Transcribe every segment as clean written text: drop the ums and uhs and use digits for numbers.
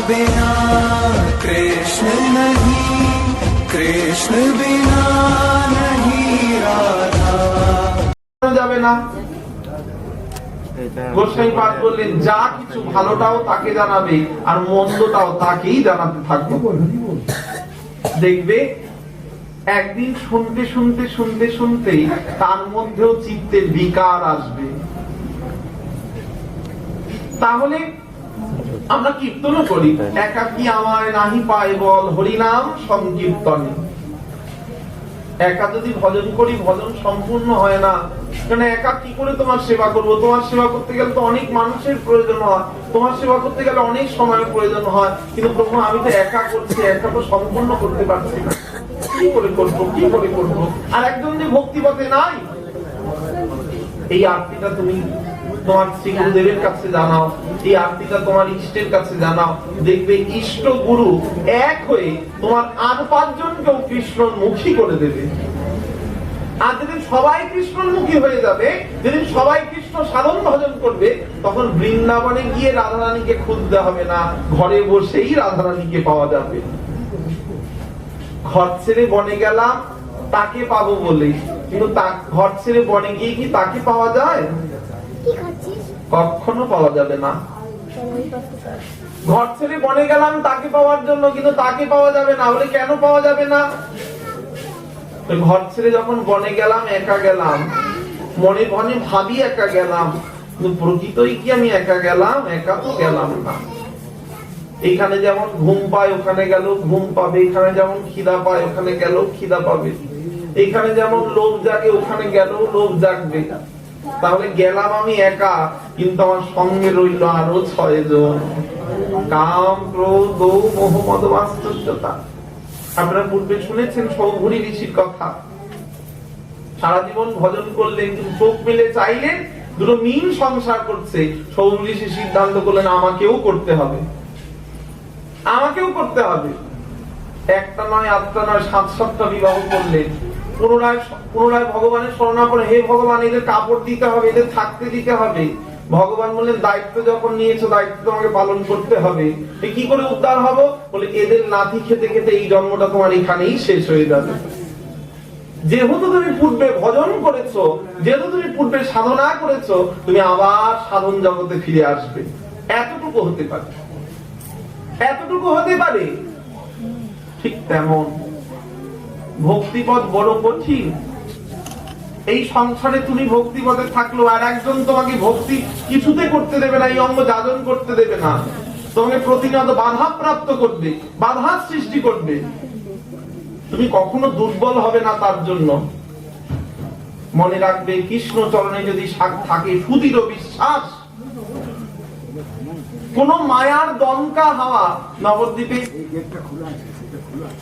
बिना कृष्ण नहीं, कृष्ण बिना नहीं राधा। যাবে না। গোস্বামী পাঠ করলেন, যা কিছু ভালোটাও তাকে জানাবে আর মন্দটাও তাকেই জানাতে থাকবে। দেখবে একদিন শুনতে শুনতে শুনতে শুনতেই তার মধ্যেও চিত্তের বিকার আসবে। তাহলে আমরা কীর্তনও করি, একাকী আমায় নাহি পায় বল হরিনাম সংকীর্তনে। একা যদি ভজন করি ভজন সম্পূর্ণ হয় না, কারণ একা কি করে তোমার সেবা করব? তোমার সেবা করতে গেলে তো অনেক মানুষের প্রয়োজন হয়, তোমার সেবা করতে গেলে অনেক সময়ের প্রয়োজন হয়, কিন্তু প্রভু আমি তো একা করছি, একা তো সম্পূর্ণ করতে পারছি না, কি করে করবো, কি করে করবো? আর একজন যে ভক্তিপথে নাই, এই আরতিটা তুমি তোমার শ্রী গুরুদেবের কাছে জানাও, এই আরতিটা তোমার ইষ্টের কাছে জানাও। দেখবে ইষ্ট গুরু এক হয়ে তোমার আর 5 জনকেও কৃষ্ণমুখী করে দেবে। আর যেদিন সবাই কৃষ্ণমুখী হয়ে যাবে, যেদিন সবাই কৃষ্ণ সাধন ভজন করবে, তখন বৃন্দাবনে গিয়ে রাধারানীকে খুঁজতে হবে না, ঘরে বসেই রাধারানীকে পাওয়া যাবে। ঘর ছেড়ে বনে গেলাম তাকে পাবো বলে, কিন্তু ঘর ছেড়ে বনে গিয়ে কি তাকে পাওয়া যায়? কখনো পাওয়া যাবে না। ঘর ছেড়ে বনে গেলাম তাকে পাওয়ার জন্য, কিন্তু তাকে পাওয়া যাবে না। বলে কেন পাওয়া যাবে না? ঘর ছেড়ে যখন বনে গেলাম একা গেলাম, মনে মনে ভাবি একা গেলাম, কিন্তু প্রকৃতই কি আমি একা গেলাম? একা তো গেলাম না। এখানে যেমন ঘুম পায় ওখানে গেল ঘুম পাবে, এখানে যেমন খিদা পায় ওখানে গেল খিদা পাবে, এখানে যেমন লোভ জাগে ওখানে গেল লোভ জাগবে। তাহলে গেলাম আমি একা, কিন্তু আমার সঙ্গে রইল আরো 6 জন। কাম ক্রোধ মোহ মদ মাৎসর্যতা। আপনারা পূর্বে শুনেছেন সৌঘরী ঋষির কথা। সারা জীবন ভজন করলেন, কিন্তু চোখ মেলে চাইলেন, দুটো মিল সংসার করছে। সৌঘরী ঋষি সিদ্ধান্ত করলেন আমাকেও করতে হবে, আমাকেও করতে হবে। একটা নয়, আটটা নয়, 7-7টা বিবাহ করলেন। পুনরায় ভগবানের শরণাপন্ন, হে ভগবান এদের কাপড় দিতে হবে, এদের থাকতে দিতে হবে। ভগবান বললেন দায়িত্ব যখন নিয়েছো দায়িত্ব তোমাকে পালন করতে হবে। কি করে উদ্ধার হবো? বলে এদের লাথি খেতে খেতে এই জন্মটা তোমার এখানেই শেষ হয়ে যাবে। যেহেতু তুমি পূর্বে ভজন করেছো, যেহেতু তুমি পূর্বে সাধনা করেছো, তুমি আবার সাধন জগতে ফিরে আসবে। এতটুকু হতে পারে, এতটুকু হতে পারে। ঠিক তেমন ভক্তিপথ বড় কঠিন। এই সংসারে তুমি ভক্তিপথে থাকলো, আর একজন তোমাকে ভক্তি কিছুতে করতে দেবে না, এই অঙ্গ যাজন করতে দেবে না, তোমাকে প্রতিনিয়ত বাধা প্রাপ্ত করবে, বাধা সৃষ্টি করবে। তুমি কখনো দুর্বল হবে না তার জন্য। মনে রাখবে কৃষ্ণ চরণে যদি থাকে সুদৃঢ় বিশ্বাস, কোন মায়ার দমকা হাওয়া। নবদ্বীপে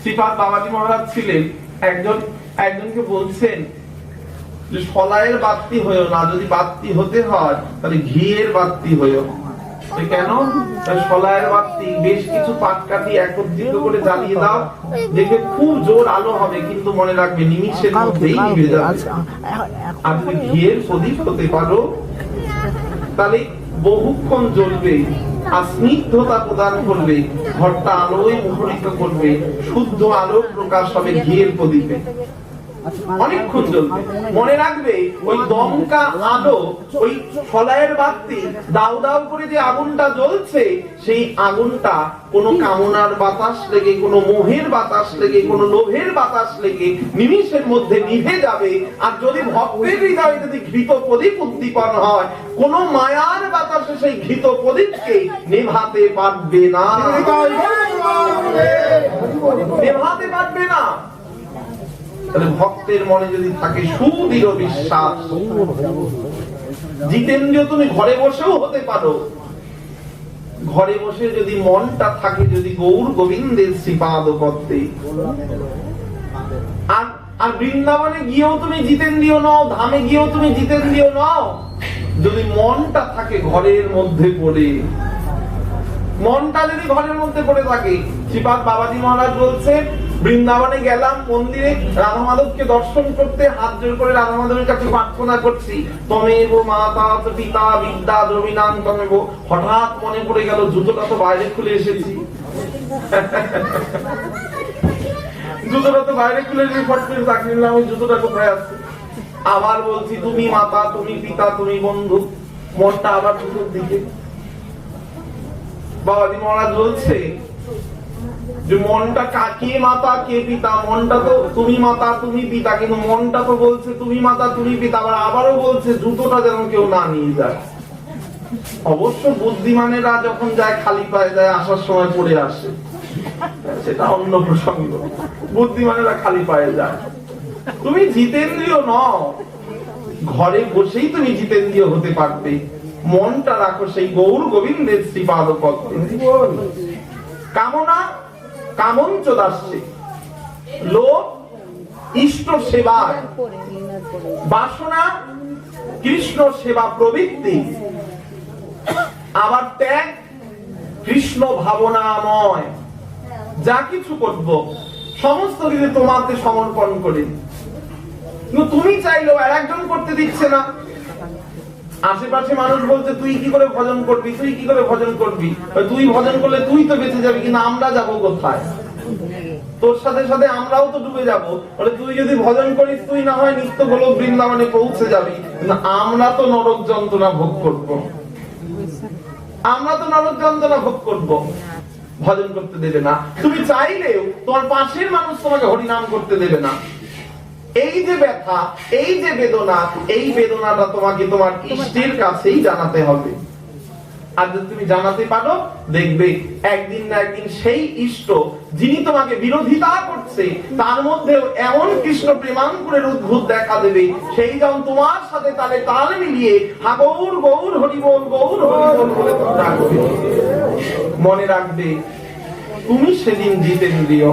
শ্রীপাদ বাবাজি মহারাজ ছিলেন, একজনকে বলছেন যে সলায়ের বাতি হয়েও না, যদি বাতি হতে হয় তাহলে ঘিয়ের বাতি হয়েও। কেন? সলায়ের বাতি বেশ কিছু পাটকাঠি একত্রিত করে জ্বালিয়ে দাও, দেখবে খুব জোর আলো হবে, কিন্তু মনে রাখবে নিমিষের মধ্যেই নিভে যাবে। আর যদি ঘিয়ের প্রদীপ হতে পারো তাহলে বহুক্ষণ জ্বলবে, আর স্নিগ্ধতা প্রদান করবে, ঘরটা আলোয় মুখরিত করবে, শুদ্ধ আলো প্রকাশ হবে ঘিয়ের প্রদীপে, অনেকক্ষণ জ্বলবে। মনে রাখবে ওই দমকা আলো, ওই সলায়ের বাতি দাউ দাউ করে যে আগুনটা জ্বলছে, সেই আগুনটা কোনো কামনার বাতাস লেগে, কোনো মোহের বাতাস লেগে, কোনো লোভের বাতাস লেগে নিমিষের মধ্যে নিভে যাবে। আর যদি ভক্তের হৃদয়ে যদি ঘৃত প্রদীপ উদ্দীপন হয়, কোন মায়ার বাতাসে সেই ঘৃত প্রদীপকে নেভাতে পারবে না, নেভাতে পারবে না। তাহলে ভক্তের মনে যদি থাকে সুদৃঢ় বিশ্বাস, জিতেন্দ্রিয় তুমি ঘরে বসেও হতে পারো। ঘরে বসে যদি মনটা থাকে যদি গৌর গোবিন্দের শ্রীপাদ পদ্মে, আর বৃন্দাবনে গিয়েও তুমি জিতেন্দ্রিয় নও, ধামে গিয়েও তুমি জিতেন্দ্রিয় নও, যদি মনটা থাকে ঘরের মধ্যে পড়ে, মনটা যদি ঘরের মধ্যে পড়ে থাকে। শ্রীপাদ বাবাজি মহারাজ বলছে, বৃন্দাবনে গেলাম মন্দিরে রাধা মাধবকে দর্শন করতে, হাত জোর করে রাধা মাধবের কাছে প্রার্থনা করছি, তমেব মাতা পিতা বিদ্যা দ্রবিণাং তমেব। হঠাৎ মনে পড়ে গেল জুতোটা তো বাইরে খুলে এসেছি, জুতোটা তো বাইরে খুলে এসে ফট করে চাকরি নিলাম, ওই জুতোটা কোথায় আছে? আবার বলছি তুমি মাতা, তুমি পিতা, তুমি বন্ধু, মনটা আবার জুতোর দিকে। বাবাজি মহারাজ বলছে যে মনটা কে মাতা কে পিতা, মনটা তো তুমি মাতা তুমি পিতা, কিন্তু মনটা তো বলছে তুমি মাতা তুমি পিতা, আবারও বলছে জুতোটা যেন কেউ না নিয়ে যায়। অবশ্য বুদ্ধিমানেরা যখন যায় খালি পায়ে যায়, আসার সময় পড়ে আসে, সেটা অন্য প্রসঙ্গ। বুদ্ধিমানেরা খালি পায়ে যায়। তুমি জিতেন্দ্রিয় নও, ঘরে বসেই তুমি জিতেন্দ্রিয় হতে পারবে। মনটা রাখো সেই গৌর গোবিন্দের শ্রীপাদ পদ্মে। কামনা কামঞ্চ দাস্যে, লোভ ইষ্ট সেবায়, বাসনা কৃষ্ণ সেবা প্রবৃত্তি, আবার ত্যাগ কৃষ্ণ ভাবনাময়। যা কিছু করব সমস্ত কিছু তোমাকে সমর্পণ করে। কিন্তু তুমি চাইলেও আর একজন করতে দিচ্ছে না। আশেপাশে মানুষ বলছে তুই কি করে ভজন করবি, তুই কি করে ভজন করবি, তুই ভজন করলে তুই তো বেঁচে যাবি, কিন্তু আমরা যাবো কোথায়? তোর সাথে সাথে আমরাও তো ডুবে যাবো। বলে তুই যদি ভজন করিস তুই না হয় নিত্য গোলক বৃন্দাবনে পৌঁছে যাবি, কিন্তু আমরা তো নরক যন্ত্রণা ভোগ করব, আমরা তো নরক যন্ত্রণা ভোগ করব। ভজন করতে দেবে না। তুমি চাইলেও তোমার পাশের মানুষ তোমাকে হরিনাম করতে দেবে না। এই যে ব্যথা, এই যে বেদনা, এই বেদনাটা তোমাকে তোমার ইষ্টের কাছেই জানাতে হবে। আর যদি তুমি জানাতে পারো, দেখবে একদিন না একদিন সেই ইষ্ট যিনি তোমাকে বিরোধিতা করছে তার মধ্যেও এমন কৃষ্ণ প্রেমাঙ্কুরের উদ্ভূত দেখা দেবে, সেই যখন তোমার সাথে তালে তাল মিলিয়ে হা গৌর গৌর হরিবোল গৌর হরিবোল বলে ডাকবে। মনে রাখবে তুমি সেদিন জিতেন্দ্রিয়।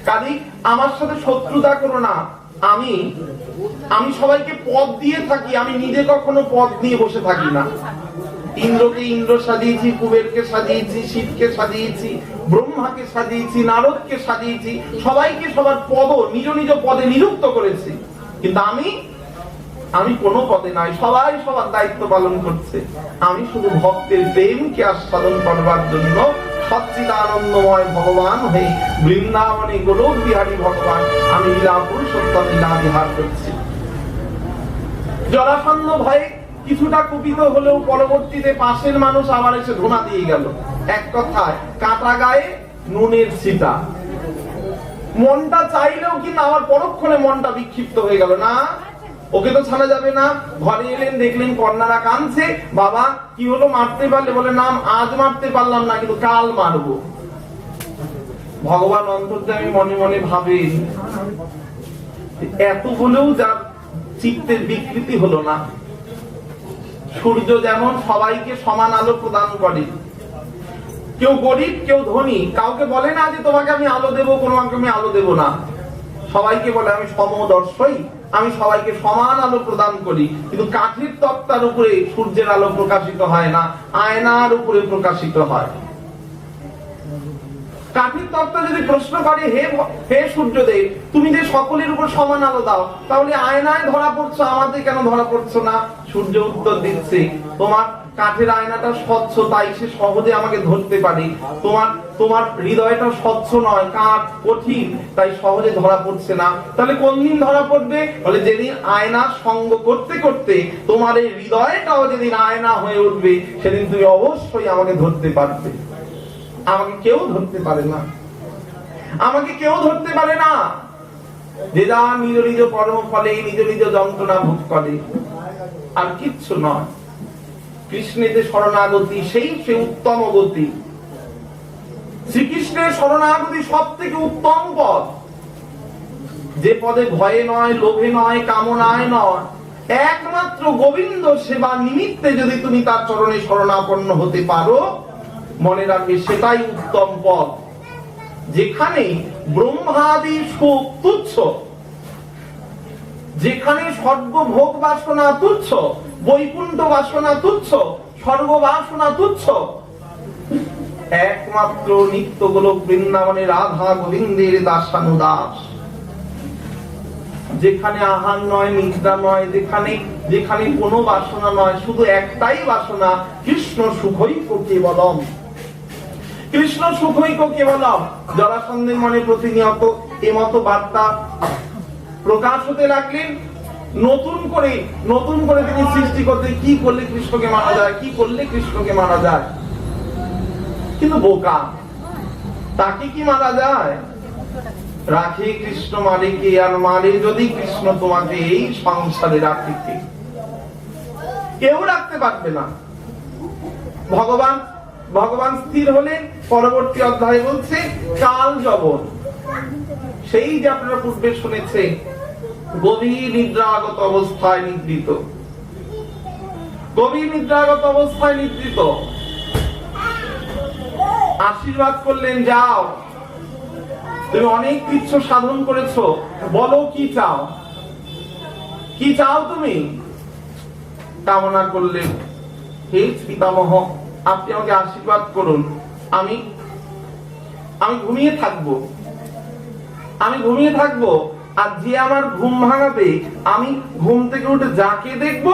কাজেই আমার সাথে শত্রুতা করো না। আমি সবাইকে পদ দিয়ে থাকি, আমি নিজে কখনো পদ নিয়ে বসে থাকি না। ইন্দ্রকে ইন্দ্র সাজিয়েছি, কুবেরকে সাজিয়েছি, শিবকে সাজিয়েছি, ব্রহ্মাকে সাজিয়েছি, নারদকে সাজিয়েছি, সবাইকে সবার পদ নিজ নিজ পদে নিযুক্ত করেছি। কিন্তু আমি কোনো পদে নাই, সবাই সবার দায়িত্ব পালন করছে। আমি শুধু ভক্তের প্রেমকে আস্বাদন করবার জন্য সচ্চিদানন্দময় ভগবান হয়ে বৃন্দাবনে গোলক বিহারী ভগবান আমি লীলা পুরুষোত্তম লীলা বিহার করছি। জরাসন্ধ ভয়ে কিছুটা কুপিত হলেও পরবর্তীতে পাশের মানুষ আবার এসে ধোঁয়া দিয়ে গেল। এক কথায় কাটা গায়ে নুনের ছিটা। মনটা চাইলেও কিন্তু আমার পরক্ষণে মনটা বিক্ষিপ্ত হয়ে গেল, না ওকে তো ছাড়া যাবে না। ঘরে এলেন, দেখলেন কন্যারা কাঁদছে, বাবা কি হলো, মারতে পারলে? বলে না আজ মারতে পারলাম না, কিন্তু কাল মারবো। ভগবান অন্তর্যামী মনে মনে ভাবেন এত বলেও যার চিত্তের বিকৃতি হলো না। সূর্য যেমন সবাইকে সমান আলো প্রদান করে, কেউ গরিব কেউ ধনী, কাউকে বলে না যে তোমাকে আমি আলো দেবো, তোমাকে আমি আলো দেবো না। সবাইকে বলে আমি সমদর্শী, আমি সবাইকে সমান আলো প্রদান করি। কিন্তু কাঠের তক্তার উপরে সূর্যের আলো প্রকাশিত হয় না, আয়নার উপরে প্রকাশিত হয়। কাঠের তক্তা যদি প্রশ্ন করে হে সূর্যদেব, তুমি যে সকলের উপর সমান আলো দাও, তাহলে আয়নায় ধরা পড়ছো, আমাদের কেন ধরা পড়ছো না? সূর্য উত্তর দিচ্ছে, তোমার কাঠের আয়নাটা স্বচ্ছ, তাই সে সহজে আমাকে ধরতে পারে। তোমার হৃদয়টা স্বচ্ছ নয়, কাঠ কঠিন, তাই সহজে ধরা পড়ছে না। তাহলে কোন দিন ধরা পড়বে? বলে যেদিন আয়না সঙ্গ করতে করতে তোমার এই হৃদয়টাও যেদিন আয়না হয়ে উঠবে, সেদিন তুমি অবশ্যই আমাকে ধরতে পারবে। আমাকে কেউ ধরতে পারে না, আমাকে কেউ ধরতে পারে না। যে যা নিজ নিজ কর্ম ফলে নিজ নিজ যন্ত্রণা ভোগ করে, আর কিচ্ছু নয়। কৃষ্ণেতে শরণাগতি সেই সে উত্তম গতি। শ্রীকৃষ্ণের শরণাগতি সব থেকে উত্তম পদ, যে পদে ভয়ে নয়, লোভে নয়, কামনায় নয়, একমাত্র গোবিন্দ সেবা নিমিত্তে যদি তুমি তার চরণে শরণাপন্ন হতে পারো, মনে রাখবে সেটাই উত্তম পথ। যেখানে ব্রহ্মাদি সুখ তুচ্ছ, যেখানে সর্বভোগ বাসনা তুচ্ছ, বৈকুণ্ঠ বাসনা তুচ্ছ, স্বর্গ বাসনা তুচ্ছ, একমাত্র নিত্য গোলক বৃন্দাবনে রাধা গোবিন্দের দাসানুদাস। যেখানে আহার নয়, নিদ্রা নয়, যেখানে কোনো বাসনা নয়, শুধু একটাই বাসনা, কৃষ্ণ সুখৈক কেবলম, কৃষ্ণ সুখৈক কেবলম। জরাসন্ধের মনে প্রতিনিয়ত এমত বার্তা প্রকাশ হতে লাগলেন। নতুন করে তিনি সৃষ্টি করতে, কি করলে কৃষ্ণকে মারা যায়, কি করলে কৃষ্ণকে মারা যায়। কিন্তু বোকা, তাকে কি মারা যায়? রাখে কৃষ্ণ মারে কে, আর মারে যদি কৃষ্ণ তোমাকে এই সংসারে রাখে কে? কেউ রাখতে পারবে না। ভগবান স্থির হলেন। পরবর্তী অধ্যায় বলছে কাল যবন, সেই যে আপনারা পূর্বে শুনেছে, গভীর নিদ্রাগত অবস্থায় নিদ্রিত, গভীর নিদ্রাগত অবস্থায় নিদ্রিত। আশীর্বাদ করলেন, যাও, তুমি অনেক কিছু সাধন করেছো, বলো কি চাও, কি চাও তুমি? কামনা করলেন, হে পিতামহ, আপনি আমাকে আশীর্বাদ করুন, আমি ঘুমিয়ে থাকবো, আমি ঘুমিয়ে থাকবো, আর যে আমার ঘুম ভাঙাবে, আমি ঘুম থেকে উঠে যাকে দেখবো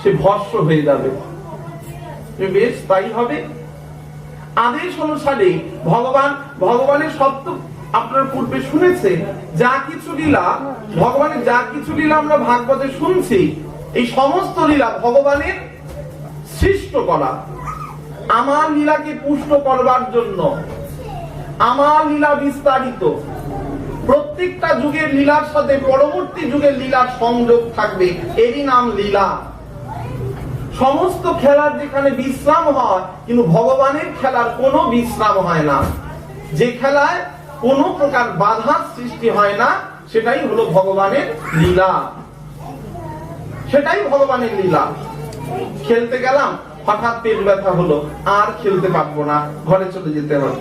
সে ভস্ম হয়ে যাবে। বেশ, তাই হবে। আদেশ অনুসারে ভগবানের সত্য আপনার পূর্বে শুনেছে, যা কিছু লীলা, ভগবানের যা কিছু লীলা আমরা ভাগবতে শুনছি, এই সমস্ত লীলা ভগবানের সৃষ্ট করা, আমার লীলাকে পুষ্ট করবার জন্য, আমার লীলা বিস্তারিত। প্রত্যেকটা যুগের লীলার সাথে পরবর্তী যুগের লীলার সংযোগ থাকবে, এরই নাম লীলা। সমস্ত খেলার যেখানে বিশ্রাম হয়, কিন্তু ভগবানের খেলার কোনো বিশ্রাম হয় না। যে খেলায় কোনো প্রকার বাধার সৃষ্টি হয় না, সেটাই হলো ভগবানের লীলা, সেটাই ভগবানের লীলা। খেলতে গেলাম, হঠাৎ পেট ব্যথা হলো, আর খেলতে পারবো না, ঘরে চলে যেতে হবে।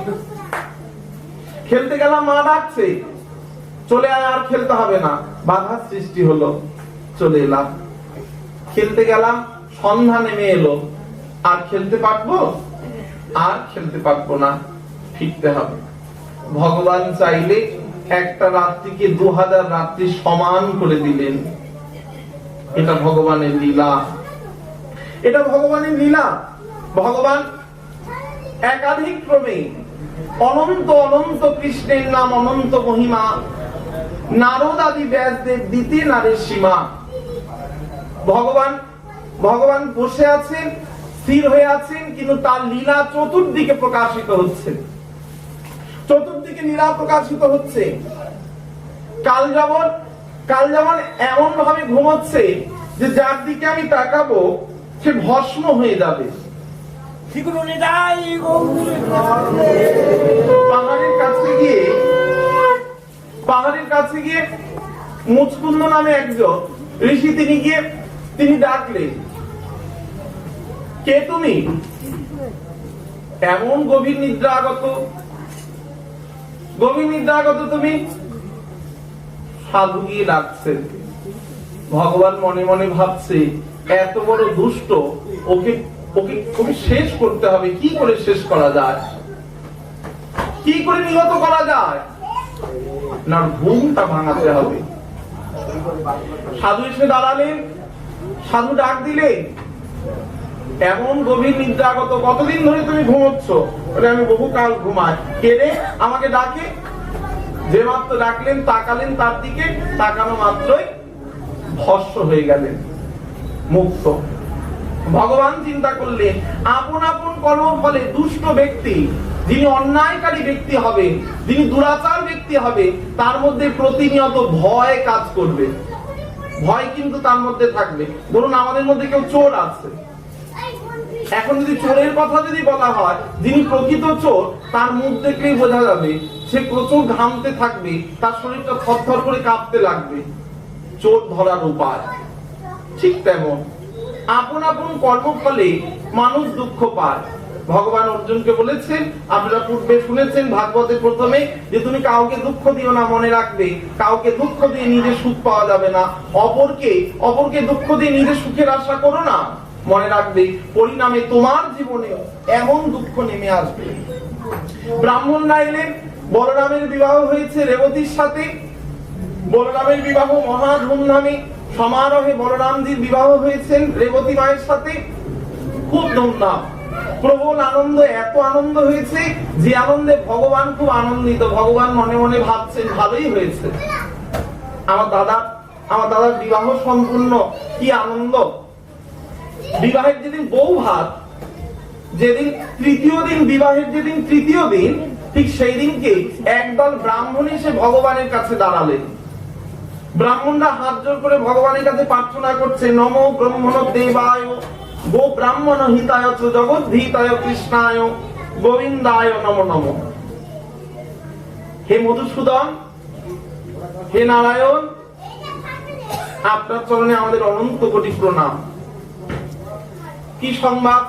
খেলতে গেলাম, মা ডাকছে, চলে আয়, আর খেলতে হবে না, বাধার সৃষ্টি হলো, চলে এলাম। খেলতে গেলাম, সন্ধ্যা নেমে এলো, আর খেলতে পারবো? আর খেলতে পারবো না, ফিরতে হবে। ভগবান চাইলে একটা রাত্রিকে 2000 রাত্রি সমান করে দিলেন। এটা ভগবানের লীলা, এটা ভগবানের লীলা। ভগবান একাধিক ক্রমে অনন্ত অনন্ত কৃষ্ণের নাম, অনন্ত মহিমা, নারদ আদি ব্যাসদেব দিতে নারের সীমা। ভগবান বসে আছেন, স্থির হয়ে আছেন, কিন্তু তার লীলা চতুর্দিকে প্রকাশিত হচ্ছে, চতুর্দিকে লীলা প্রকাশিত হচ্ছে। কাল যেমন এমন ভাবে ঘুমোচ্ছে যে যার দিকে আমি তাকাবো সে ভস্ম হয়ে যাবে। পাহাড়ের কাছে গিয়ে মুচকুন্দ নামে একজন ঋষি, তিনি ডাকলেন, কে তুমি? এমন গভীর নিদ্রাগত তুমি? সাধু গিয়ে ডাকছেন। ভগবান মনে মনে ভাবছে, এত বড় দুষ্ট, ওকে শেষ করতে হবে। কি করে শেষ করা যায়, কি করে নিহত করা যায়? না, ঘুমটা ভাঙাতে হবে। সাধু এসে দাঁড়ালেন, সাধু ডাক দিলেন, এমন গভীর নিদ্রাগত, কতদিন ধরে তুমি ঘুমোচ্ছ? আমি বহুকাল ঘুমাই। কে রে আমাকে ডাকে? যে মাত্র ডাকলেন, তাকালেন তার দিকে, তাকানো মাত্রই ভস্ম হয়ে গেলেন, মুক্ত। ভগবান চিন্তা করলেন, আপন আপন কর্ম ফলে দুষ্ট ব্যক্তি, যিনি অন্যায়কারী ব্যক্তি হবে, যিনি দুরাচার ব্যক্তি হবে, তার মধ্যে প্রতিনিয়ত ভয় কাজ করবে। ভয় কিন্তু তার মধ্যে থাকবে। ধরুন আমাদের মধ্যে কেউ চোর আছে, এখন যদি চোরের কথা যদি বলা হয়, যিনি প্রকৃত চোর, তার মুখ দেখলেই বোঝা যাবে সে প্রচুর ঘামতে থাকবে, তার শরীরটা থরথর করে কাঁপতে লাগবে। চোর ধরার উপায়, ঠিক তেমন আপন আপন কর্মফলে মানুষ দুঃখ পায়। ভগবান অর্জুনকে বলেছেন, আপনারা পূর্বে শুনেছেন ভাগবতের প্রথমে, যে তুমি কাউকে দুঃখ দিও না, মনে রাখবে কাউকে দুঃখ দিয়ে নিজের সুখ পাওয়া যাবে না। অপরকে দুঃখ দিয়ে নিজের সুখের আশা করো না, মনে রাখবে পরিণামে তোমার জীবনে এমন দুঃখ নেমে আসবে। ব্রাহ্মণরা এলেন, বলরামের বিবাহ হয়েছে রেবতীর সাথে। বলরামের বিবাহ মহা ধুমধামে সমারোহে বলরামজির বিবাহ হয়েছেন রেবতী মায়ের সাথে, খুব ধুমধাম, প্রবল আনন্দ। এত আনন্দ হয়েছে যে আনন্দে ভগবান খুব আনন্দিত। ভগবান মনে মনে ভাবছেন ভালোই হয়েছে, আমার দাদার বিবাহ সম্পূর্ণ, কি আনন্দ। বিবাহের যেদিন বউ ভাত, যেদিন তৃতীয় দিন, বিবাহের যেদিন তৃতীয় দিন, ঠিক সেই দিনকে একদল ব্রাহ্মণ এসে ভগবানের কাছে দাঁড়ালেন। ব্রাহ্মণরা হাত জোর করে ভগবানের কাছে প্রার্থনা করছে, নমো ব্রহ্মণ দেবায় গো ব্রাহ্মণ হিতায় চ জগদ্ধিতায় কৃষ্ণায় গোবিন্দায় নমো নমো। হে মধুসূদন, হে নারায়ণ, আপনার চরণে আমাদের অনন্ত কোটি প্রণাম। কি সংবাদ?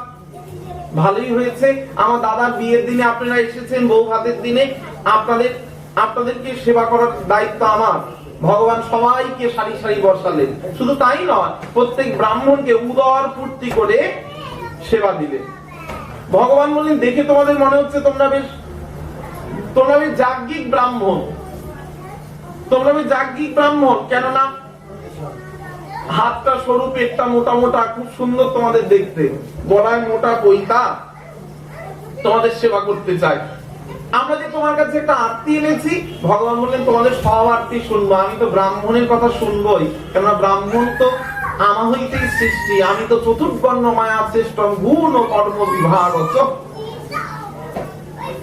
ভালোই হয়েছে, আমার দাদার বিয়ের দিনে আপনারা এসেছেন, বউ ভাতের দিনে আপনাদেরকে সেবা করার দায়িত্ব আমার। ভগবান সবাইকে সারি সারি বসালেন, শুধু তাই নয়, প্রত্যেক ব্রাহ্মণকে উদর পূর্তি করে সেবা দিলেন। ভগবান বললেন, দেখে তোমাদের মনে হচ্ছে তোমরা বেশ যাজ্ঞিক ব্রাহ্মণ। কেননা হাতটা সরু, পেটটা মোটা মোটা, খুব সুন্দর তোমাদের দেখতে, গলায় মোটা পৈতা, তোমাদের সেবা করতে চাই। আমরা যে তোমার কাছে একটা আরতি এনেছি, ভগবান বললেন তোমাদের সব আরতি শুনবো। আমি তো ব্রাহ্মণের কথা শুনবোই, কেননা ব্রাহ্মণ তো আমার হইতেই সৃষ্টি, আমি তো চতুর্বর্ণ মায়া শ্রেষ্ঠ গুণ ও কর্ম বিভাগ।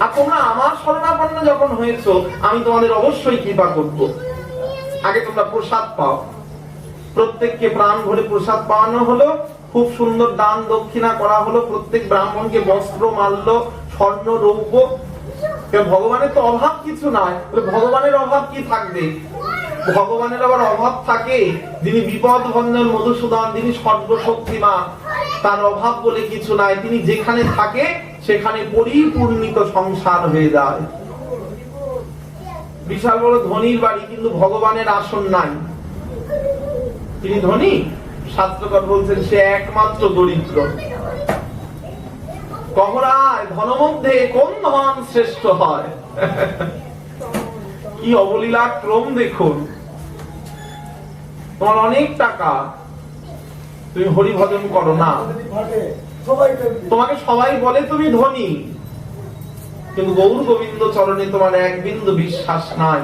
আর তোমরা আমার শরণাপন্ন যখন হয়েছ, আমি তোমাদের অবশ্যই কৃপা করব। আগে তোমরা প্রসাদ পাও। প্রত্যেককে প্রাণ ভরে প্রসাদ পাওয়ানো হলো, খুব সুন্দর দান দক্ষিণা করা হলো, প্রত্যেক ব্রাহ্মণকে বস্ত্র মাল্য স্বর্ণ রৌপ্য। ভগবানের তো অভাব কিছু নাই, ভগবানের অভাব কি থাকবে? ভগবানের আবার অভাব থাকে, যিনি বিপদ ভঞ্জন মধুসূদন, যিনি সর্বশক্তিমান, তার অভাব বলে কিছু নাই। তিনি যেখানে থাকে সেখানে পরিপূর্ণিত সংসার হয়ে যায়। বিশাল বড় ধনীর বাড়ি, কিন্তু ভগবানের আসন নাই। তিনি ধনী, শাস্ত্রকর বলছেন সে একমাত্র দরিদ্র। কহরায় ধন মধ্যে কোন ধন শ্রেষ্ঠ হয়? কি অবলীলা ক্রম দেখুন। তোমার অনেক টাকা, তুমি হরি ভজন করো না, তোমাকে সবাই বলে তুমি ধনী, কিন্তু গৌর গোবিন্দ চরণে তোমার এক বিন্দু বিশ্বাস নাই।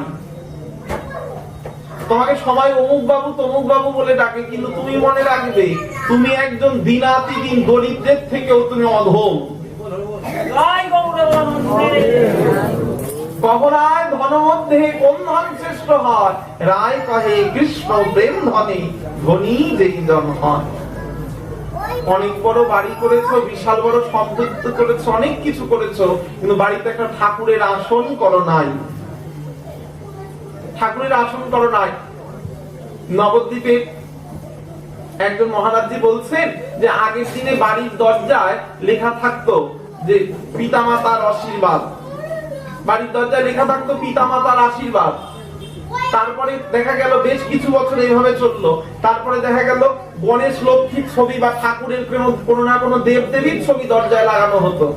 তোমাকে সবাই অমুক বাবু তমুক বাবু বলে ডাকে, কিন্তু তুমি মনে রাখবে তুমি একজন দিনাতিদিন দরিদ্রের থেকেও তুমি অধম। কহরায় ধন মধ্যে কোন ধন শ্রেষ্ঠ হয়? রায় কহে কৃষ্ণ প্রেম ধনে ধনী যেই জন হয়। অনেক বড় বাড়ি করেছো, বিশাল বড় সম্পত্তি করেছো, অনেক কিছু করেছো, কিন্তু বাড়িতে একটা ঠাকুরের আসন করো নাই। নবদ্বীপে একজন মহারাজজি বলছেন যে আগের দিনে বাড়ির দরজায় লেখা থাকতো যে পিতামাতার আশীর্বাদ, বাড়ির দরজায় লেখা থাকতো পিতামাতার আশীর্বাদ। তারপরে দেখা গেল বেশ কিছু বছর এইভাবে চললো, তারপরে দেখা গেল গণেশ লক্ষ্মীর ছবি বা ঠাকুরের কোনো না কোনো দেব দেবীর ছবি দরজায় লাগানো হতো।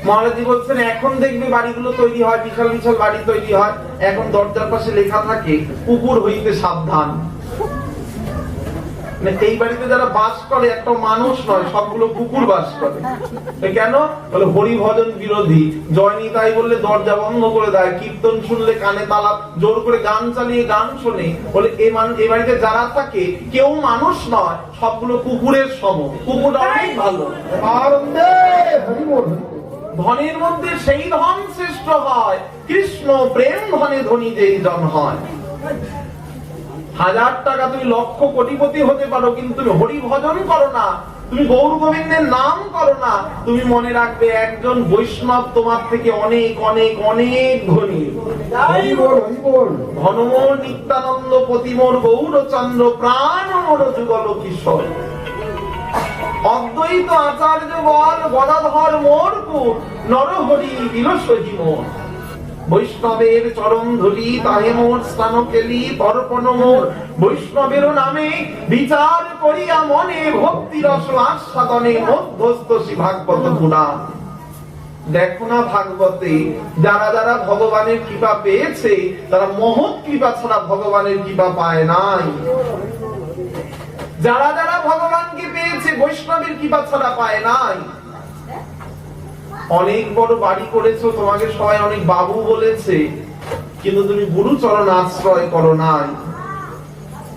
মহারাজজি বলছেন এখন দেখবে বাড়িগুলো তৈরি হয়, বিশাল বিশাল বাড়ি তৈরি হয়, এখন দরজার পাশে লেখা থাকে কুকুর হইতে সাবধান। এই বাড়িতে যারা বাস করে একটা মানুষ নয়, সবগুলো কুকুর বাস করে। কেন? বলে হরি ভজন বিরোধী। জয়নি তাই বললে দরজা বন্ধ করে দেয়, কীর্তন শুনলে কানে তালা, জোর করে গান চালিয়ে গান শোনে। বলে এই বাড়িতে যারা থাকে কেউ মানুষ নয়, সবগুলো কুকুরের সম। কুকুর অনেক ভালো। ধনের মধ্যে সেই ধন শ্রেষ্ঠ হয়, কৃষ্ণ প্রেম ধনে ধনী যেই জন হয়। 1000 টাকা তুমি লক্ষ কোটিপতি হতে পারো, কিন্তু তুমি হরি ভজন করো না, তুমি গৌর গোবিন্দের নাম করো না, তুমি মনে রাখবে একজন বৈষ্ণব তোমার থেকে অনেক অনেক অনেক ধনী। ঘনমোর নিত্যানন্দ পতিমোর গৌরচন্দ্র প্রাণ মোর যুগল কিশোর। অদ্বৈত আচার্য বল গদাধর মোর কুল নরহরি বিলসহি মোর। বৈষ্ণবের চরণ ধরি তাহে মোর স্নান কেলি তর্পণ মোর। বৈষ্ণবের নামে বিচার করিয়া মনে ভক্তি রস আস্বাদনে মধ্যস্থ শ্রী ভাগবত গুণা। দেখো না ভাগবতে যারা যারা ভগবানের কৃপা পেয়েছে তারা মহৎ কৃপা ছাড়া ভগবানের কৃপা পায় নাই। যারা যারা ভগবানকে পেয়েছে বৈষ্ণবের কৃপা ছাড়া পায় নাই। অনেক বড় বাড়ি করেছো, তোমাকে সবাই অনেক বাবু বলেছে, কিন্তু তুমি গুরুচরণ আশ্রয় করো নাই।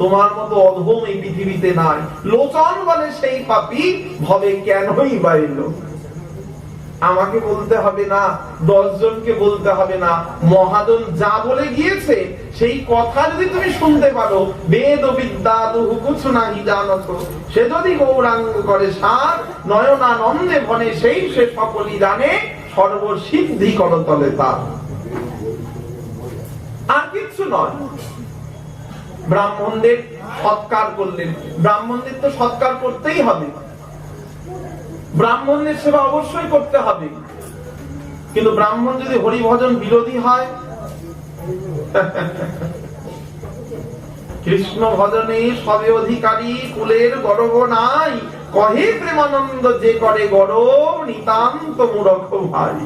তোমার মতো অধম এই পৃথিবীতে নাই। লোচন বলে সেই পাপী ভবে কেনই বাইল। আমাকে বলতে হবে না, 10 জনকে বলতে হবে না, মহাজন যা বলে গিয়েছে সেই কথা যদি তুমি শুনতে পারো, বেদ বিদ্যা দুহু কুছ নাহি জানত, সে যদি গৌরাঙ্গ করে সার নয়নানন্দে বনে সেই সে সকলই জানে, সর্বসিদ্ধি করতলে তার। আর কিচ্ছু নয়। ব্রাহ্মণদের সৎকার করলেন, ব্রাহ্মণদের তো সৎকার করতেই হবে, ব্রাহ্মণের সেবা অবশ্যই করতে হবে, কিন্তু ব্রাহ্মণ যদি হরিভজন বিরোধী হয়, কৃষ্ণ ভজনে সবে অধিকারী কুলের গর্ব নাই, কহে প্রেমানন্দ যে করে গৌরব নিতান্ত মূরখ ভাই।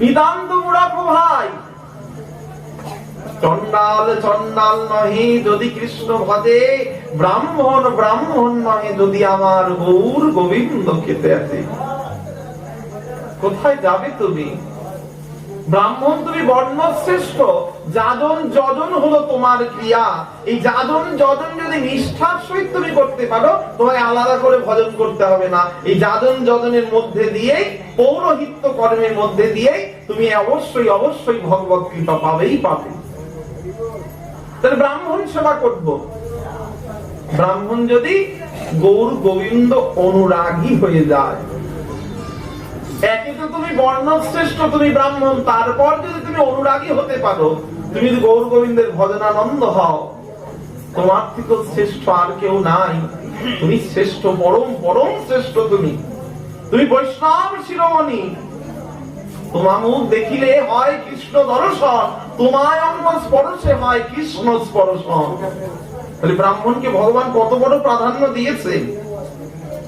নিতান্ত মূরখ ভাই। চন্ডাল চন্ডাল নহে যদি কৃষ্ণ ভজে, ব্রাহ্মণ ব্রাহ্মণ নহে যদি আমার গৌর গোবিন্দ খেতে আছে। কোথায় যাবে তুমি? ব্রাহ্মণ তুমি বর্ণশ্রেষ্ঠ, যাজন যজন হলো তোমার ক্রিয়া। এই যাজন যজন যদি নিষ্ঠার সহিত তুমি করতে পারো, তোমায় আলাদা করে ভজন করতে হবে না। এই যাজন যজনের মধ্যে দিয়েই, পৌরোহিত্য কর্মের মধ্যে দিয়েই তুমি অবশ্যই অবশ্যই ভগবত কৃপা পাবেই পাবে। তাহলে ব্রাহ্মণ সেবা করব। ব্রাহ্মণ যদি গৌর গোবিন্দ অনুরাগী হয়ে যায়, একে তো তুমি বর্ণশ্রেষ্ঠ, তুমি ব্রাহ্মণ, তারপর যদি তুমি অনুরাগী হতে পারো, তুমি যদি গৌর গোবিন্দের ভজনানন্দ হও, তোমার থেকে শ্রেষ্ঠ আর কেউ নাই। তুমি শ্রেষ্ঠ, পরম পরম শ্রেষ্ঠ। তুমি তুমি বৈষ্ণব শিরোমণি। তোমার মুখ দেখিলে হয় কৃষ্ণ দর্শন, তোমায় অঙ্গ স্পর্শে হয় কৃষ্ণ স্পর্শন। তাহলে ব্রাহ্মণকে ভগবান কত বড় প্রাধান্য দিয়েছে।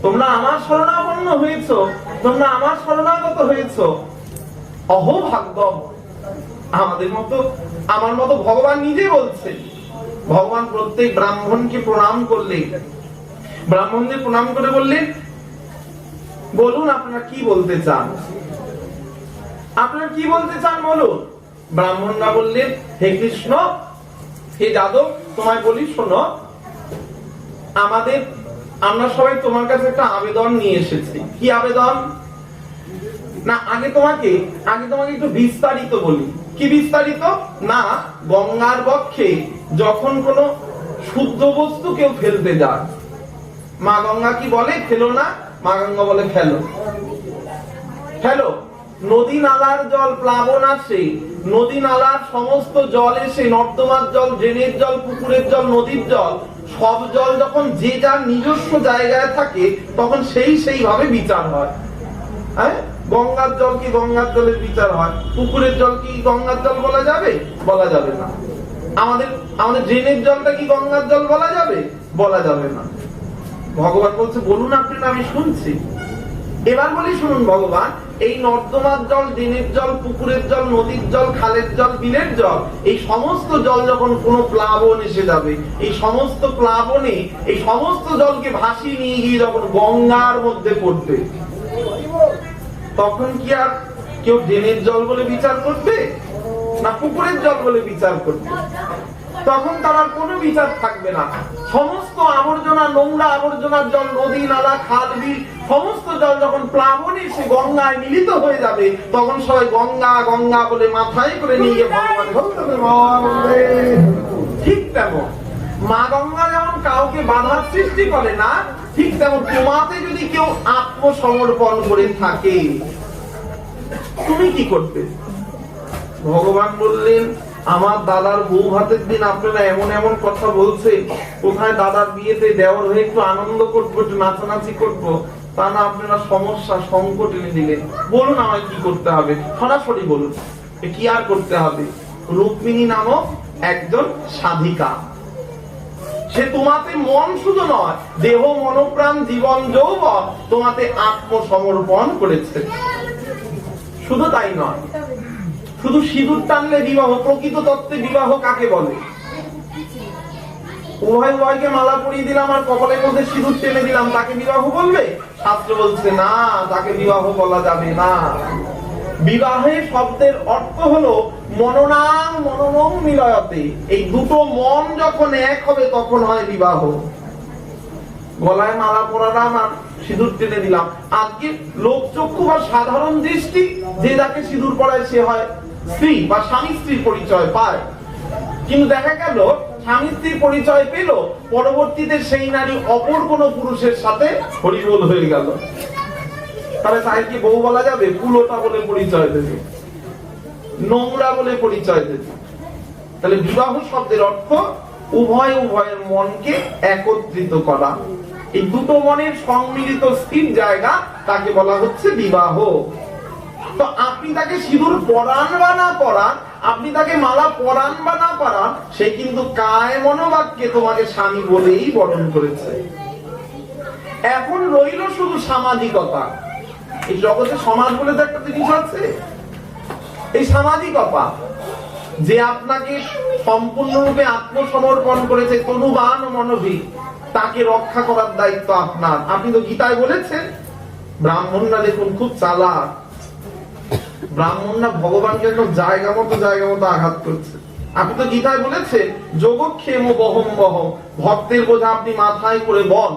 তোমরা আমার শরণাপন্ন হয়েছো, তোমরা আমার শরণাগত হয়েছো, অহোভাগ্যম। আমাদের মতো, আমার মতো ভগবান নিজে বলছে। ভগবান প্রত্যেক ব্রাহ্মণকে প্রণাম করলেন, ব্রাহ্মণদের প্রণাম করে বললেন, বলুন আপনারা কি বলতে চান, আপনারা কি বলতে চান বলুন। ব্রাহ্মণরা বললেন, হে কৃষ্ণ, হে যাদব, তোমায় বলি শোনো, আমরা সবাই তোমার কাছে একটা আবেদন নিয়ে এসেছি। কি আবেদন? না, আগে তোমাকে একটু বিস্তারিত বলি। কি বিস্তারিত? না, গঙ্গার বক্ষে যখন কোনো শুদ্ধ বস্তু কেউ ফেলতে যায়, মা গঙ্গা কি বলে? ফেলো না। মা গঙ্গা বলে ফেলো, ফেলো। নদী নালার জল প্লাবন আসে, নদী নালার সমস্ত জল এসে, নর্দমার জল, ড্রেনের জল, পুকুরের জল, নদীর জল, সব জল যখন যে যার নিজস্ব জায়গায় থাকে, তখন সেইভাবে বিচার হয়। হ্যাঁ, গঙ্গার জল কি গঙ্গার জলের বিচার হয়, পুকুরের জল কি গঙ্গার জল বলা যাবে? বলা যাবে না। আমাদের ড্রেনের জলটা কি গঙ্গার জল বলা যাবে? বলা যাবে না। ভগবান বলছে, বলুন আপনি, আমি শুনছি। এবার বলি শুনুন, ভগবান, এই নর্দমার জল, ড্রেনের জল, পুকুরের জল, নদীর জল, খালের জল, বিলের জল, এই সমস্ত জল যখন কোনো প্লাবন এসে যাবে, এই সমস্ত প্লাবনে এই সমস্ত জলকে ভাসিয়ে নিয়ে গিয়ে যখন গঙ্গার মধ্যে পড়বে, তখন কি আর কেউ ড্রেনের জল বলে বিচার করবে না পুকুরের জল বলে বিচার করবে? তখন তার আর কোনো বিচার থাকবে না। সমস্ত আবর্জনা, নোংরা আবর্জনার জল, নদী নালা, খাল বিল, সমস্ত জল যখন প্লাবনে সে গঙ্গায় মিলিত হয়ে যাবে, তখন সবাই গঙ্গা গঙ্গা বলে মাথায় করে নিয়ে গিয়ে ভগবান। ঠিক তেমন মা গঙ্গা যেমন কাউকে বাধার সৃষ্টি করে না, ঠিক তেমন তোমাতে যদি কেউ আত্মসমর্পণ করে থাকে তুমি কি করবে? ভগবান বললেন, আমার দাদার বউ ভাতের দিন আপনারা এমন এমন কথা বলছে, কোথায় দাদার বিয়েতে দেওর হয়ে একটু আনন্দ করবো, একটু নাচানাচি করবো, তা না আপনারা সমস্যা সংকট এনে দিলেন। বলুন আমায় কি করতে হবে, সরাসরি বলুন কি আর করতে হবে। রুক্মিণী নামক একজন সাধিকা, সে তোমাতে মন শুধু নয়, দেহ মনোপ্রাণ জীবন যৌবন তোমাতে আত্মসমর্পণ করেছে। শুধু তাই নয়, শুধু সিঁদুর টানলে বিবাহ, প্রকৃত তত্ত্বে বিবাহ কাকে বলে? উভয় উভয়কে মালা পরিয়ে দিলাম আর কপালের মধ্যে সিঁদুর টেনে দিলাম, তাকে বিবাহ বলবে? শাস্ত্র বলছে না, তাকে বিবাহ বলা যাবে না। বিবাহে শব্দের অর্থ হলো মননাং মননং মিলয়তে, এই দুটো মন যখন এক হবে তখন হয় বিবাহ। গলায় মালা পরালাম আর সিঁদুর টেনে দিলাম, আজকে লোকচক্ষু বা সাধারণ দৃষ্টি যে যাকে সিঁদুর পরায় সে হয় স্ত্রী বা স্বামী স্ত্রীর পরিচয় পায়, কিন্তু দেখা গেল স্বামী স্ত্রীর পরিচয় পেল, পরবর্তীতে সেই নারী অপর কোন পুরুষের সাথে হরিবোল হয়ে গেল, তাহলে তাই কি বউ বলা যাবে? কুলোটা বলে পরিচয় দেবে, নোংরা বলে পরিচয় দেবে। তাহলে বিবাহ শব্দের অর্থ উভয় উভয়ের মনকে একত্রিত করা, এই দুটো মনের সম্মিলিত স্থির জায়গা, তাকে বলা হচ্ছে বিবাহ। তো আপনি তাকে সিঁদুর পরান বা না পরান, আপনি তাকে মালা পরান বা না পরান, সে কিন্তু কায় মনোবাক্যে তোমাকে স্বামী বলেই বরণ করেছে। এখন রইল শুধু সামাজিকতা। এই জগতে সমাজ বলে তো একটা জিনিস আছে, এই সামাজিকতা যে আপনাকে সম্পূর্ণরূপে আত্মসমর্পণ করেছে, তনুবান মনোভী, তাকে রক্ষা করার দায়িত্ব আপনার। আপনি তো গীতায় বলেছেন, ব্রাহ্মণরা দেখুন খুব চালাক, ব্রাহ্মণরা ভগবানকে একদম জায়গা মতো আঘাত করছে। আপনি তো গীতায় বলেছেন, যোগক্ষেম বহম বহম, ভক্তের বোঝা আপনি মাথায় করে বল।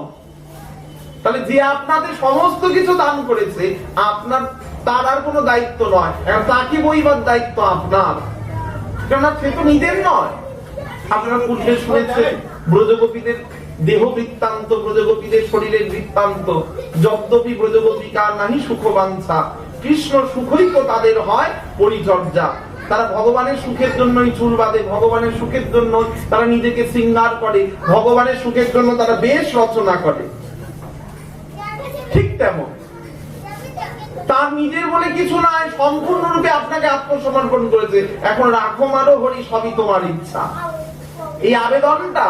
তাহলে যে আপনাদের সমস্ত কিছু দান করেছে, আপনার তার আর কোনো দায়িত্ব নয়, তাকে বইবার দায়িত্ব আপনার, কেননা সে তো নিজের নয়। আপনারা পূর্বে শুনেছেন ব্রজগোপীদের দেহ বৃত্তান্ত, ব্রজগোপীদের শরীরের বৃত্তান্ত, যদ্যপি ব্রজগোপিকা নাহি সুখ বাঞ্ছা, কৃষ্ণ সুখই তো তাদের হয় পরিচর্যা। তারা ভগবানের সুখের জন্যই চুল বাঁধে, ভগবানের সুখের জন্য তারা নিজেকে শৃঙ্গার করে, ভগবানের সুখের জন্য তারা বেশ রচনা করে। ঠিক তেমন তার নিজের বলে কিছু নাই, সম্পূর্ণরূপে আপনাকে আত্মসমর্পণ করেছে। এখন রাখো মারো হরি সবই তোমার ইচ্ছা, এই আবেদনটা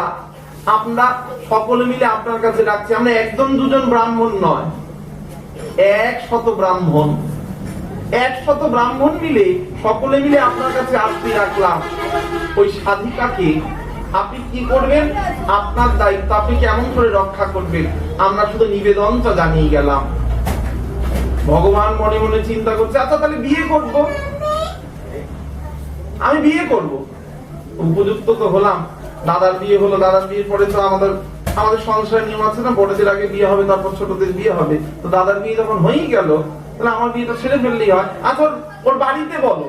আমরা সকলে মিলে আপনার কাছে রাখছি। আমরা একজন দুজন ব্রাহ্মণ নয়, 100 ব্রাহ্মণ, 100 ব্রাহ্মণ মিলে সকলে মিলে আপনার কাছে আরতি রাখলাম। ওই সাধিকাকে আপনি কি করবেন, আপনার দায়িত্ব, আপনি কেমন করে রক্ষা করবেন, আমরা শুধু নিবেদনটা জানিয়ে গেলাম। ভগবান মনে মনে চিন্তা করছে, আচ্ছা তাহলে বিয়ে করব, আমি বিয়ে করব, উপযুক্ত তো হলাম। দাদার বিয়ে হলো, দাদার বিয়ের পরে তো আমাদের সংসারের নিয়ম আছে না, বড়দের আগে বিয়ে হবে তারপর ছোটদের বিয়ে হবে। তো দাদার বিয়ে যখন হয়েই গেল, তাহলে আমার বিয়েটা সেরে ফেললেই হয়। আচ্ছা ওর বাড়িতে বলো,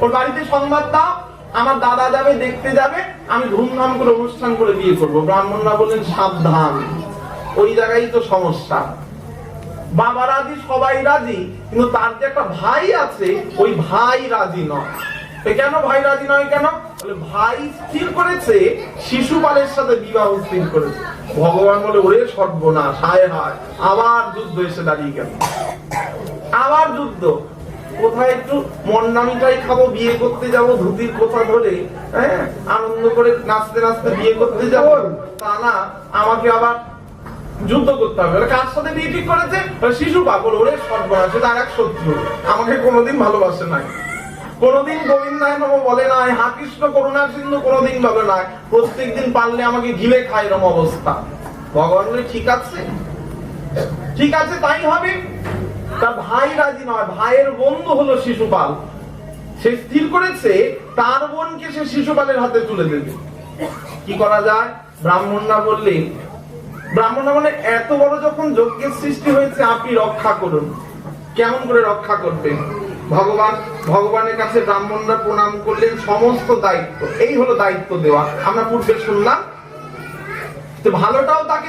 ওর বাড়িতে সংবাদ দাও, আমার দাদা যাবে, দেখতে যাবে, আমি ধুমধাম করে অনুষ্ঠান করে বিয়ে করবো। ব্রাহ্মণরা বললেন সাবধান, ওই জায়গায় তো সমস্যা। বাবা রাজি, সবাই রাজি, কিন্তু তার যে একটা ভাই আছে, ওই ভাই রাজি নয়। কেন ভাই রাজি নয়? কেন? ভাই স্থির করেছে শিশুপালের সাথে বিবাহ স্থির করেছে। ভগবান বলে, ওরে সর্বনাশ, হায় হায়, আবার যুদ্ধ এসে দাঁড়িয়ে গেল, আবার যুদ্ধ। কোথায় একটু মন্নামিটাই খাবো, বিয়ে করতে যাবো, ধুতির কোথা ধরে আনন্দ করে নাচতে নাচতে বিয়ে করতে যাবো, তা না, আমাকে আবার যুদ্ধ করতে হবে। কার সাথে বিয়ে ঠিক করেছে? শিশুপাল। ওরে সর্বনাশ, সেটা আর এক শত্রু, আমাকে কোনোদিন ভালোবাসে নাই, কোনদিন গোবিন্দায় নম বলে নাই, হা কৃষ্ণ করুণা সিন্ধু কোনদিন বলে নাই, প্রত্যেকদিন পারলে আমাকে গিলে খায়, এরকম অবস্থা। ভগবান বলে, ঠিক আছে, ঠিক আছে, তাই হবে। তার ভাই রাজি নয়, ভাইয়ের বন্ধু হলো শিশুপাল। সে স্থির করেছে তার বোনকে সে শিশুপালের হাতে তুলে দেবে। কি করা যায়? ব্রাহ্মণরা বললেন, ব্রাহ্মণরা মানে এত বড় যখন যজ্ঞের সৃষ্টি হয়েছে, আপনি রক্ষা করুন। কেমন করে রক্ষা করবেন? ভগবানের কাছে ব্রাহ্মণরা প্রণাম করলেন, সমস্ত দায়িত্ব, এই হলো দায়িত্ব দেওয়া। আমরা পূর্বে শুনলাম, তো ভালোটাও তাকে